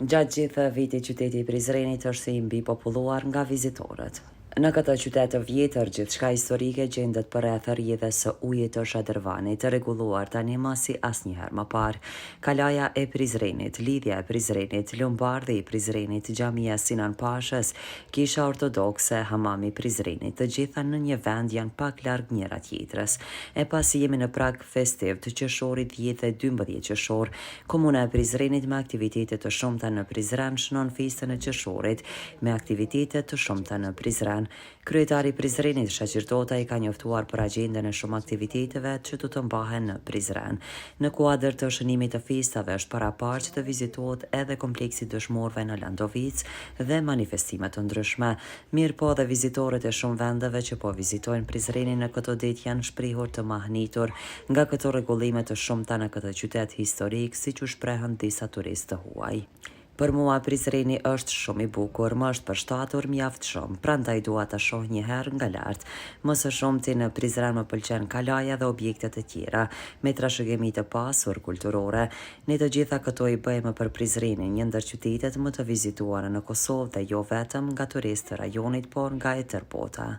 Gjatë gjithë vitit qyteti i Prizrenit është i mbi populluar nga vizitorët. Në këtë qytet të vjetër, gjithçka historike gjendet përreth rrjedhës së ujit të Shadrvanit, të rregulluar tani më si asnjëherë më parë. Kalaja e Prizrenit, lidhja e Prizrenit, Lombardhi i Prizrenit, xhamia Sinan Pashës, kisha ortodokse, hamami i Prizrenit, të gjitha në një vend janë pak larg njëra tjetrës. E pasi jemi në prag festiv të qershorit 10 dhe 12 qershor, komuna e Prizrenit me aktivitete të shumta në Prizren shënon festën e qershorit me aktivitete të shumta në Prizren. Kryetari i Prizrenit, Shaqir Tota, i ka njoftuar për agjendën e shumë aktiviteteve që do të mbahen në Prizren. Në kuadër të shënimit të festave është paraparë që të vizitohet edhe kompleksi dëshmorëve në Landovic dhe manifestimet të ndryshme. Mirë po dhe vizitorët e shumë vendeve që po vizitojnë Prizrenin në këtë ditë janë shprehur të mahnitur nga këto rregullime të shumta në këtë qytet historik, siç u shprehën disa turistë të huaj. Për mua Prizreni është shumë i bukur, më është përshtatur mjaft shumë, prandaj dua ta shoh një herë nga lart. Më së shumti në Prizren më pëlqen kalaja dhe objektet e tjera, me trashëgimi të pasur kulturore. Ne të gjitha këto i bëjmë për Prizrenin, një ndër qytetet më të vizituara në Kosovë dhe jo vetëm nga turistë të rajonit, por nga e tërë bota.